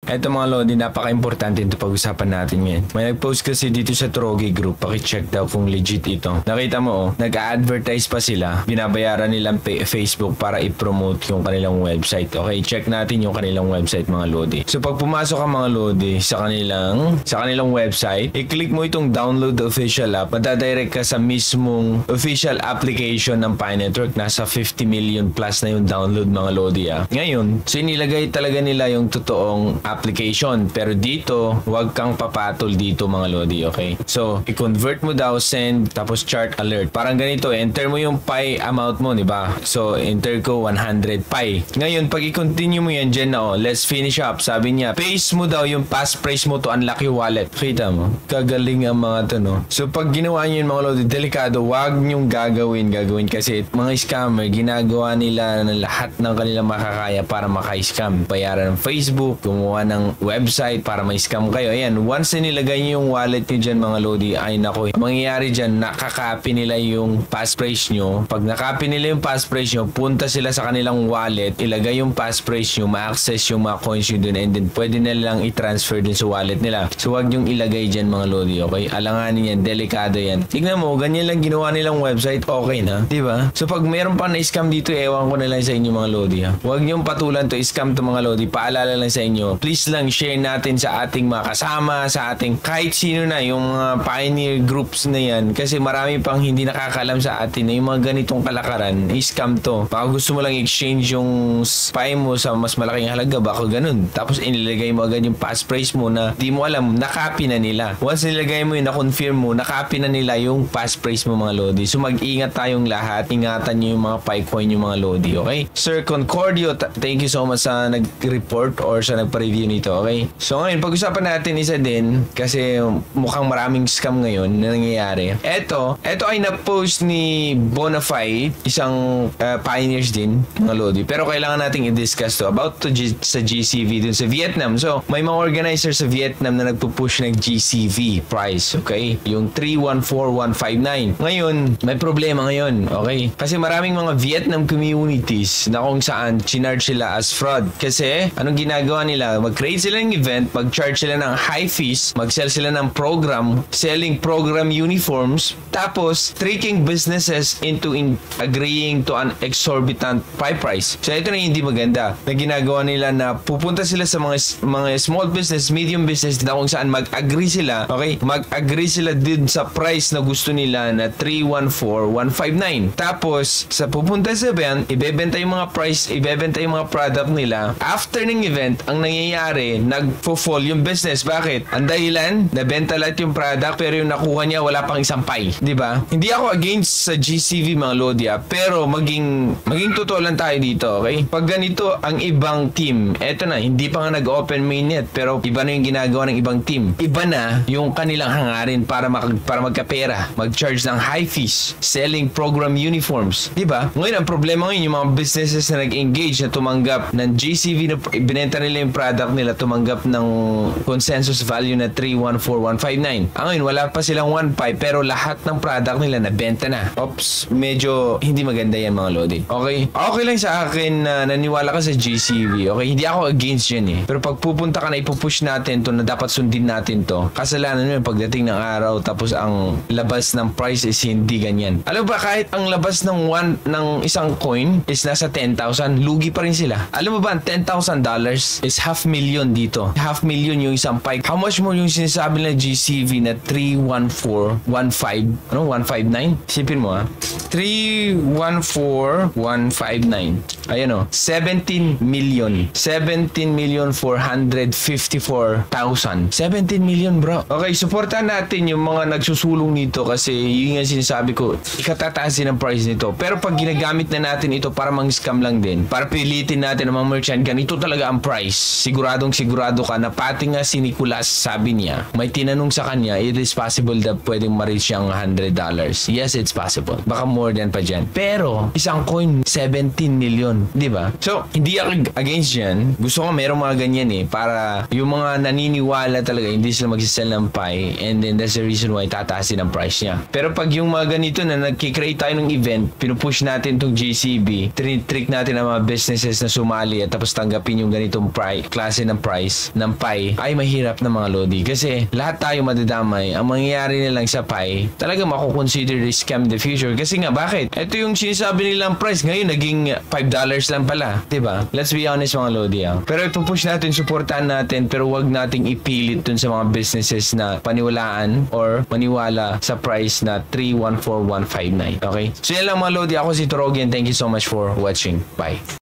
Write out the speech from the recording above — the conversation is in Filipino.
Eto mga Lodi, napaka-importante ito pag-usapan natin ngayon. May nag-post kasi dito sa Trogi Group, paki-check daw kung legit ito. Nakita mo nag-advertise pa sila, binabayaran nilang Facebook para i-promote yung kanilang website. Okay, check natin yung kanilang website mga Lodi. So pag pumasok ka mga Lodi sa kanilang website, i-click mo itong download the official app, madadirect ka sa mismong official application ng Pi Network. Nasa 50 million plus na yung download mga Lodi Ngayon, so inilagay talaga nila yung totoong application. Pero dito, wag kang papatol dito mga Lodi, okay? So, i-convert mo daw, send, tapos chart alert. Parang ganito, enter mo yung Pi amount mo, di ba? So, enter ko 100 Pi. Ngayon, pag i-continue mo yan dyan na, let's finish up. Sabi niya, paste mo daw yung passphrase mo to unlock your wallet. Kita mo? Kagaling ang mga to, no? So, pag ginawa nyo yun mga Lodi, delikado, wag nyong gagawin kasi mga scammer, ginagawa nila na lahat ng kanilang makakaya para maka-scam. Bayaran ng Facebook, gumawa ng website para ma-scam kayo. Ayan, once na nilagay nyo yung wallet nyo dyan mga Lodi, ay nako, mangyayari dyan, nakakopy nila yung passphrase nyo. Pag nakopy nila yung passphrase nyo, punta sila sa kanilang wallet, ilagay yung passphrase nyo, ma-access yung mga coins nyo dun, and then pwede na lang i-transfer din sa wallet nila. So wag nyong ilagay dyan mga Lodi, okay? Alanganin yan, delikado yan. Tignan mo, ganyan lang ginawa nilang website, okay na, diba? So pag meron pa na-scam dito, ewan ko na lang sa inyo mga Lodi Huwag nyong patulan to, scam to mga Lodi. Paalala lang sa inyo, please lang share natin sa ating mga kasama, sa ating kahit sino na, yung mga pioneer groups na yan, kasi marami pang hindi nakakalam sa atin na yung mga ganitong kalakaran, scam to. Baka gusto mo lang exchange yung Pi mo sa mas malaking halaga, baka ganun. Tapos inilagay mo agad yung passphrase mo na di mo alam, nakopy na nila. Once nilagay mo yun, na-confirm mo, nakopy na nila yung passphrase mo mga Lodi. So mag-ingat tayong lahat, ingatan nyo yung mga Pi coin yung mga Lodi, okay? Sir Concordio, thank you so much sa nag-report or sa nagpa-review nito, okay? So ngayon, pag-usapan natin isa din, kasi mukhang maraming scam ngayon na nangyayari. Ito ay na-post ni Bonafide, isang pioneers din, mga Lodi. Pero kailangan nating i-discuss to about to sa GCV dun sa Vietnam. So, may mga organizers sa Vietnam na nagpo-push ng GCV price, okay? Yung 314159. Ngayon, may problema ngayon, okay? Kasi maraming mga Vietnam communities na kung saan chinarge sila as fraud. Kasi, anong ginagawa nila? Mag-create sila ng event, mag-charge sila ng high fees, mag-sell sila ng program, selling program uniforms, tapos tricking businesses into agreeing to an exorbitant price. So, ito na hindi maganda. Na ginagawa nila na pupunta sila sa mga small business, medium business na kung saan mag-agree sila, okay? Mag-agree sila din sa price na gusto nila na 314,159. Tapos, sa pupunta sa event, ibebenta yung mga price, ibebenta yung mga product nila. After ng event, ang nangyayari, nagfo-fall yung business. Bakit? Ang dahilan, nabenta lahat yung product pero yung nakuha niya wala pang isang pie. Diba? Hindi ako against sa GCV mga Lodi pero maging totoo lang tayo dito, okay? Pag ganito ang ibang team, eto na, hindi pa nga nag-open main yet, pero iba na yung ginagawa ng ibang team. Iba na yung kanilang hangarin para magkapera, mag-charge ng high fees, selling program uniforms. Diba? Ngayon, ang problema ngayon, yung mga businesses na nag-engage na tumanggap ng GCV na binenta nila yung product nila, tumanggap ng consensus value na 314,159. Ngayon, wala pa silang 1.5 pero lahat ng product nila nabenta na. Oops, medyo hindi maganda yan mga Lodi. Okay? Okay lang sa akin na naniwala ka sa GCV. Okay? Hindi ako against yan Pero pag pupunta ka na ipupush natin to na dapat sundin natin to, kasalanan mo yung pagdating ng araw tapos ang labas ng price is hindi ganyan. Alam ba kahit ang labas ng isang coin is nasa 10,000, lugi pa rin sila. Alam mo ba ang $10,000 is $500,000 dito. $500,000 yung isang Pi. How much mo yung sinasabi na GCV na 31415? Ano? 159? Isipin mo 314,159. Ayan 17,454,000. 17 million bro. Okay, supportan natin yung mga nagsusulong nito kasi yun nga sinasabi ko, ikatatasin ang price nito. Pero pag ginagamit na natin ito para mang-scam lang din, para pilitin natin ang mga merchant, ganito talaga ang price. Siguradong sigurado ka na pati nga si Nicolas, sabi niya, may tinanong sa kanya, it is possible that pwedeng ma-reach yung $100. Yes, it's possible. Baka more than pa dyan. Pero, isang coin, 17 million. Diba? So, hindi ako against yan. Gusto ko merong mga ganyan para yung mga naniniwala talaga, hindi sila magsisell ng Pi, and then that's the reason why tataasin ang price niya. Pero pag yung mga ganito na nagkikreate tayo ng event, pinupush natin itong GCB, trick natin ang mga businesses na sumali at tapos tanggapin yung ganitong klase klase ng price ng Pi ay mahirap na mga Lodi. Kasi lahat tayo madadamay. Ang mangyayari na lang sa Pi, talaga makukonsider is scam in the future. Kasi nga, bakit? Ito yung sinasabi nilang price. Ngayon, naging $5 lang pala. Diba? Let's be honest mga Lodi. Pero ito push natin, supportan natin, pero wag nating ipilit dun sa mga businesses na paniwalaan or maniwala sa price na 314,159. Okay? So yan lang mga Lodi. Ako si Torogi and thank you so much for watching. Bye.